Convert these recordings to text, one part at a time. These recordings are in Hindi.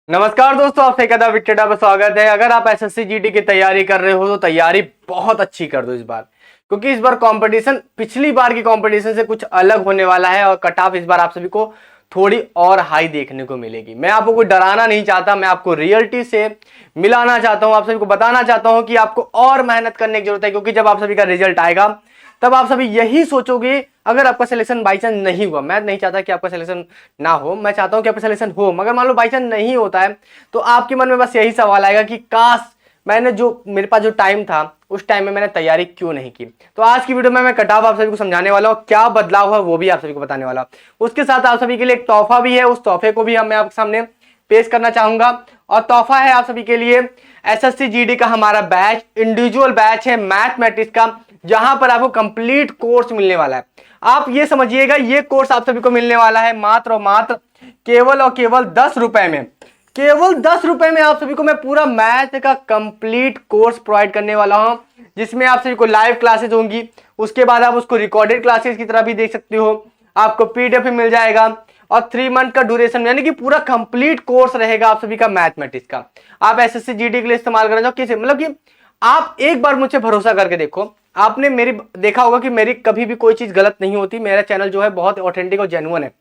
नमस्कार दोस्तों, आपसे कदा विक्टेडा में स्वागत है। अगर आप एसएससी जीडी की तैयारी कर रहे हो तो तैयारी बहुत अच्छी कर दो इस बार, क्योंकि इस बार कंपटीशन पिछली बार की कंपटीशन से कुछ अलग होने वाला है और कट ऑफ इस बार आप सभी को थोड़ी और हाई देखने को मिलेगी। मैं आपको कोई डराना नहीं चाहता, मैं आपको रियलिटी से मिलाना चाहता हूं, आप सभी को बताना चाहता हूं कि आपको और मेहनत करने की जरूरत है, क्योंकि जब आप सभी का रिजल्ट आएगा तब आप सभी यही सोचोगे। अगर आपका सिलेक्शन बाई चांस नहीं हुआ, मैं नहीं चाहता कि आपका सिलेक्शन ना हो, मैं चाहता हूं कि आपका सिलेक्शन हो, मगर मान लो बाई चांस नहीं होता है तो आपके मन में बस यही सवाल आएगा कि काश मैंने जो मेरे पास जो टाइम था उस टाइम में मैंने तैयारी क्यों नहीं की। तो आज की वीडियो में मैं कट ऑफ आप सभी को समझाने वाला हूं, क्या बदलाव है वो भी आप सभी को बताने वाला हूं। उसके साथ आप सभी के लिए एक तोहफा भी है, उस तोहफे को भी मैं आपके सामने पेश करना चाहूंगा। और तोहफा है आप सभी के लिए एसएससी जीडी का हमारा बैच, इंडिविजुअल बैच है मैथमेटिक्स का, जहां पर आपको कंप्लीट कोर्स मिलने वाला है। आप ये समझिएगा, ये कोर्स आप सभी को मिलने वाला है मात्र और मात्र केवल और केवल 10 रुपए में। केवल 10 रुपए में आप सभी को मैं पूरा मैथ का कंप्लीट कोर्स प्रोवाइड करने वाला हूं, जिसमें आप सभी को लाइव क्लासेस होंगी, उसके बाद आप उसको रिकॉर्डेड क्लासेस की तरह भी देख सकते हो, आपको पीडीएफ भी मिल जाएगा और 3 मंथ का ड्यूरेशन, यानी कि पूरा कंप्लीट कोर्स रहेगा आप सभी का मैथमेटिक्स का। आप एसएससी जीडी के लिए इस्तेमाल करना चाहो किसे, मतलब कि आप एक बार मुझसे भरोसा करके देखो। आपने मेरी देखा होगा कि मेरी कभी भी कोई चीज गलत नहीं होती, मेरा चैनल जो है बहुत ऑथेंटिक और जेन्युइन है।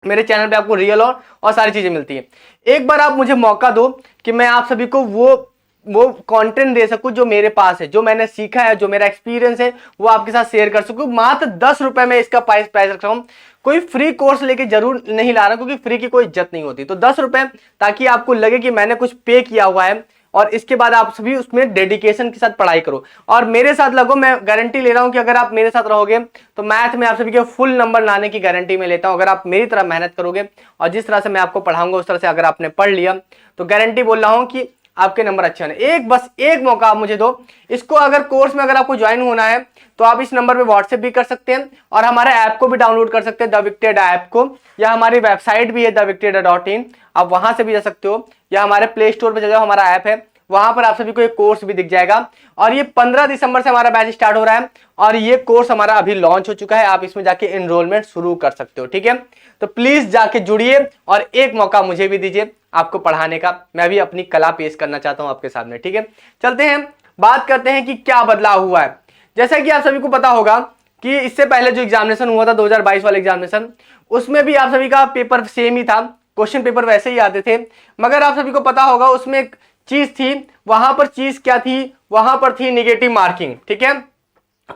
मेरे चैनल पे आपको रियल और सारी चीजें मिलती है। एक बार आप मुझे मौका दो कि मैं आप सभी को वो कंटेंट दे सकूं जो मेरे पास है, जो मैंने सीखा है, जो मेरा एक्सपीरियंस है, वो आपके साथ शेयर कर सकूं। मात्र 10 रुपए में इसका प्राइस रख रहा हूं। कोई फ्री कोर्स लेके जरूर नहीं ला रहा, क्योंकि फ्री की कोई इज्जत नहीं होती। तो 10 रुपए, ताकि आपको लगे कि मैंने कुछ पे किया हुआ है और इसके बाद आप सभी उसमें डेडिकेशन के साथ पढ़ाई करो और मेरे साथ लगो। मैं गारंटी ले रहा हूं कि अगर आप मेरे साथ रहोगे तो मैथ में आप सभी के फुल नंबर लाने की गारंटी मैं लेता हूं। अगर आप मेरी तरह मेहनत करोगे और जिस तरह से मैं आपको पढ़ाऊंगा उस तरह से अगर आपने पढ़ लिया तो गारंटी बोल रहा हूं कि आपके नंबर अच्छे आने। बस एक मौका आप मुझे दो। इसको अगर कोर्स में अगर आपको ज्वाइन होना है तो आप इस नंबर पे व्हाट्सएप भी कर सकते हैं और हमारे ऐप को भी डाउनलोड कर सकते हैं, द विक्टेड ऐप को, या हमारी वेबसाइट भी है thevikteda.in, आप वहां से भी जा सकते हो, या हमारे प्ले स्टोर पे जो हमारा ऐप है वहां पर आप सभी को एक कोर्स भी दिख जाएगा। और ये 15 दिसंबर से हमारा बैच स्टार्ट हो रहा है और ये कोर्स हमारा अभी लॉन्च हो चुका है। आप इसमें जाके एनरोलमेंट शुरू कर सकते हो, ठीक है। तो प्लीज जाके जुड़िए और एक मौका मुझे भी दीजिए आपको पढ़ाने का। मैं भी अपनी कला पेश करना चाहता हूं आपके सामने, ठीक है। चलते हैं, बात करते हैं कि क्या बदलाव हुआ है। जैसा कि आप सभी को पता होगा कि इससे पहले जो एग्जामिनेशन हुआ था 2022 वाला एग्जामिनेशन, उसमें भी आप सभी का पेपर सेम ही था, क्वेश्चन पेपर वैसे ही आते थे, मगर आप सभी को पता होगा उसमें एक चीज थी। वहां पर चीज क्या थी, वहां पर थी निगेटिव मार्किंग, ठीक है।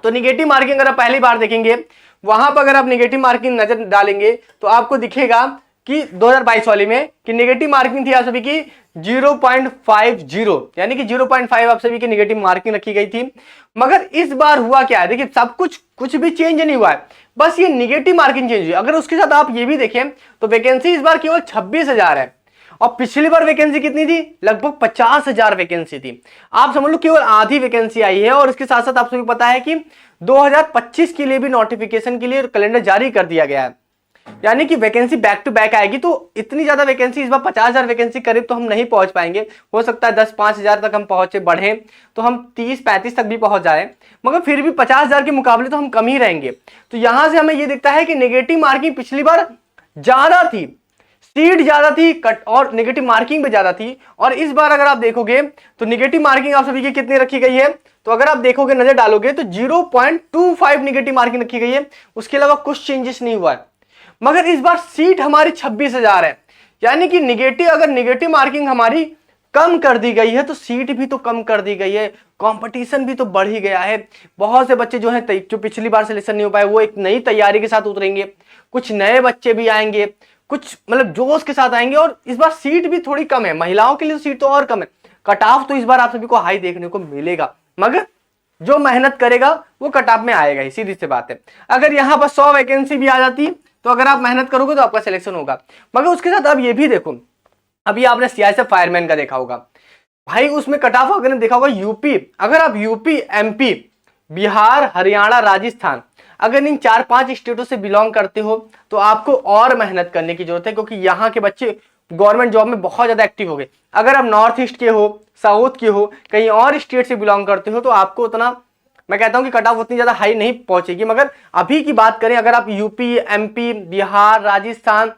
तो निगेटिव मार्किंग अगर आप पहली बार देखेंगे, वहां पर अगर आप निगेटिव मार्किंग नजर डालेंगे तो आपको दिखेगा कि 2022 वाले में कि निगेटिव मार्किंग थी आप सभी की 0.50, यानी कि 0.5 आप सभी की निगेटिव मार्किंग रखी गई थी। मगर इस बार हुआ क्या है, देखिए सब कुछ भी चेंज नहीं हुआ है, बस ये निगेटिव मार्किंग चेंज हुई। अगर उसके साथ आप ये भी देखें तो वैकेंसी इस बार केवल 26,000 है और पिछली बार वैकेंसी कितनी थी, लगभग 50,000 वैकेंसी थी। आप समझ लो केवल आधी वैकेंसी आई है। और इसके साथ साथ आप सभी को पता है कि 2025 के लिए भी नोटिफिकेशन के लिए कैलेंडर जारी कर दिया गया है, यानी कि वैकेंसी बैक टू बैक आएगी। तो इतनी ज्यादा वैकेंसी इस बार 50,000 वैकेंसी करीब तो हम नहीं पहुंच पाएंगे, हो सकता है 10-5,000 तक हम पहुंचे, बढ़े तो हम 30-35 तक भी पहुंच जाए, मगर फिर भी 50,000 के मुकाबले तो हम कम ही रहेंगे। तो यहां से हमें यह दिखता है कि नेगेटिव मार्किंग पिछली बार ज्यादा थी, सीट ज्यादा थी, कट और नेगेटिव मार्किंग भी ज्यादा थी। और इस बार अगर आप देखोगे तो नेगेटिव मार्किंग आप सभी की कितनी रखी गई है, तो अगर आप देखोगे नजर डालोगे तो 0.25 नेगेटिव मार्किंग रखी गई है, उसके अलावा कुछ चेंजेस नहीं हुआ है। मगर इस बार सीट हमारी 26,000 है, यानी कि अगर नेगेटिव मार्किंग हमारी कम कर दी गई है तो सीट भी तो कम कर दी गई है, कंपटीशन भी तो बढ़ ही गया है। बहुत से बच्चे जो है जो पिछली बार सिलेक्शन नहीं हो पाए वो एक नई तैयारी के साथ उतरेंगे, कुछ नए बच्चे भी आएंगे, कुछ मतलब जोश के साथ आएंगे। और इस बार सीट भी थोड़ी कम है, महिलाओं के लिए तो सीट तो और कम है। कट ऑफ तो इस बार आप सभी को हाई देखने को मिलेगा, मगर जो मेहनत करेगा वो कट ऑफ में आएगा ही, सीधी सी बात है। अगर यहाँ पर 100 वैकेंसी भी आ जाती तो अगर आप मेहनत करोगे तो आपका सिलेक्शन होगा। मगर उसके साथ आप ये भी देखो, अभी आपने सीआईएसएफ फायरमैन का देखा होगा भाई, उसमें कट ऑफ अगर देखा होगा यूपी, अगर आप यूपी, एमपी, बिहार, हरियाणा, राजस्थान, अगर इन 4-5 स्टेटों से बिलोंग करते हो तो आपको और मेहनत करने की जरूरत है, क्योंकि यहाँ के बच्चे गवर्नमेंट जॉब में बहुत ज्यादा एक्टिव हो गए। अगर आप नॉर्थ ईस्ट के हो, साउथ के हो, कहीं और स्टेट से बिलोंग करते हो तो आपको उतना, मैं कहता हूं कि कट ऑफ उतनी ज्यादा हाई नहीं पहुंचेगी। मगर अभी की बात करें, अगर आप यूपी, एमपी, बिहार, राजस्थान,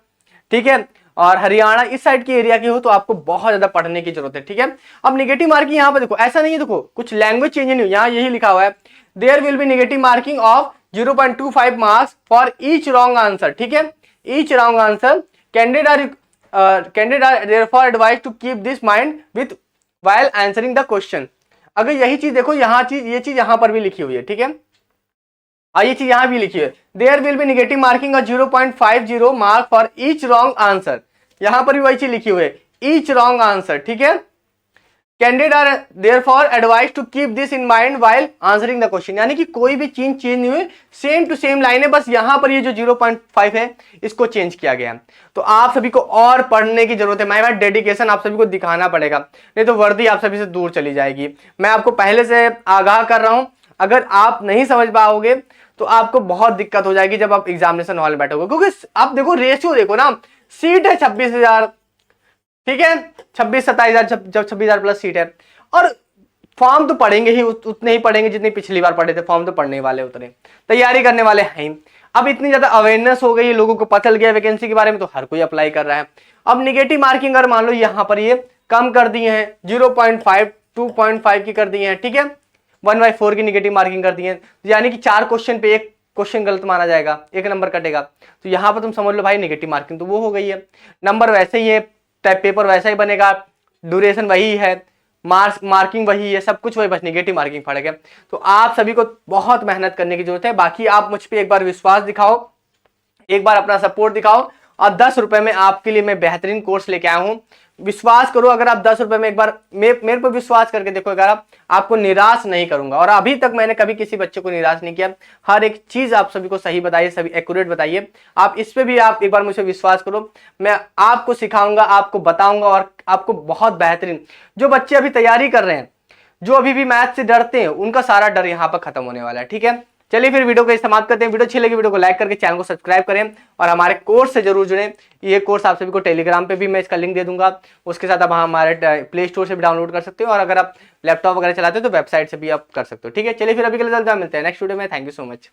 ठीक है, और हरियाणा इस साइड की एरिया की हो तो आपको बहुत ज्यादा पढ़ने की जरूरत है, ठीक है। अब निगेटिव मार्किंग यहाँ पे देखो ऐसा नहीं है, देखो कुछ लैंग्वेज चेंज नहीं हुई, यहाँ यही लिखा हुआ है there will be negative marking of 0.25 marks for each wrong answer, ठीक है। Each wrong answer candidate are therefore advise to keep this mind with while answering the question. अगर यही चीज देखो यहाँ चीज, ये चीज यहाँ पर भी लिखी हुई है, ठीक है। और ये चीज यहाँ भी लिखी है there will be negative marking of 0.50 mark for each wrong answer, यहाँ पर भी वही चीज लिखी हुई है ईच रॉन्ग आंसर, ठीक है। Candidate are therefore advise to keep this in mind while answering the question, यानी कि कोई भी चीज चेंज नहीं हुई, सेम टू सेम लाइन है, बस यहाँ पर ये जो 0.5 है इसको चेंज किया गया। तो आप सभी को और पढ़ने की जरूरत है, माय भाई डेडिकेशन आप सभी को दिखाना पड़ेगा, नहीं तो वर्दी आप सभी से दूर चली जाएगी। मैं आपको पहले से आगाह कर रहा हूं, अगर आप नहीं समझ पाओगे तो आपको बहुत दिक्कत हो जाएगी जब आप एग्जामिनेशन हॉल में बैठोगे, क्योंकि आप देखो रेशियो देखो ना, सीट है 26,000, ठीक है, 26-27,000, जब 26,000 प्लस सीट है, और फॉर्म तो पढ़ेंगे ही, उतने ही पढ़ेंगे जितनी पिछली बार पढ़े थे, फॉर्म तो पढ़ने वाले उतने, तैयारी करने वाले हैं। अब इतनी ज्यादा अवेयरनेस हो गई, लोगों को पता चल गया वैकेंसी के बारे में, तो हर कोई अप्लाई कर रहा है। अब निगेटिव मार्किंग अगर मान लो यहाँ पर ये कम कर दिए हैं, 0.5 2.5 की कर दिए हैं, ठीक है, 1/4 की निगेटिव मार्किंग कर दी है, यानी कि 4 क्वेश्चन पे 1 क्वेश्चन गलत माना जाएगा, 1 नंबर कटेगा। तो यहाँ पर तुम समझ लो भाई निगेटिव मार्किंग तो वो हो गई है, नंबर वैसे ही है, टाइप पेपर वैसा ही बनेगा, ड्यूरेशन वही है, मार्किंग वही है, सब कुछ वही, बस निगेटिव मार्किंग फर्क है। तो आप सभी को बहुत मेहनत करने की जरूरत है। बाकी आप मुझ पर एक बार विश्वास दिखाओ, एक बार अपना सपोर्ट दिखाओ, और 10 रुपए में आपके लिए मैं बेहतरीन कोर्स लेके आया हूं। विश्वास करो, अगर आप 10 रुपए में एक बार मेरे पर विश्वास करके देखो, अगर आपको निराश नहीं करूंगा, और अभी तक मैंने कभी किसी बच्चे को निराश नहीं किया, हर एक चीज आप सभी को सही बताइए, सभी एक्यूरेट बताइए। आप इस पे भी आप एक बार मुझे विश्वास करो, मैं आपको सिखाऊंगा, आपको बताऊंगा, और आपको बहुत बेहतरीन, जो बच्चे अभी तैयारी कर रहे हैं, जो अभी भी मैथ से डरते हैं, उनका सारा डर यहाँ पर खत्म होने वाला है, ठीक है। चलिए फिर वीडियो को समाप्त करते हैं। वीडियो अच्छी लगी वीडियो को लाइक करके चैनल को सब्सक्राइब करें, और हमारे कोर्स से जरूर जुड़ें। ये कोर्स आप सभी को टेलीग्राम पे भी मैं इसका लिंक दे दूंगा, उसके साथ आप हमारे प्ले स्टोर से भी डाउनलोड कर सकते हो, और अगर आप लैपटॉप वगैरह चलाते हो तो वेबसाइट से भी आप कर सकते हो, ठीक है। चलिए फिर अभी के लिए मिलते हैं नेक्स्ट वीडियो में। Thank you so much.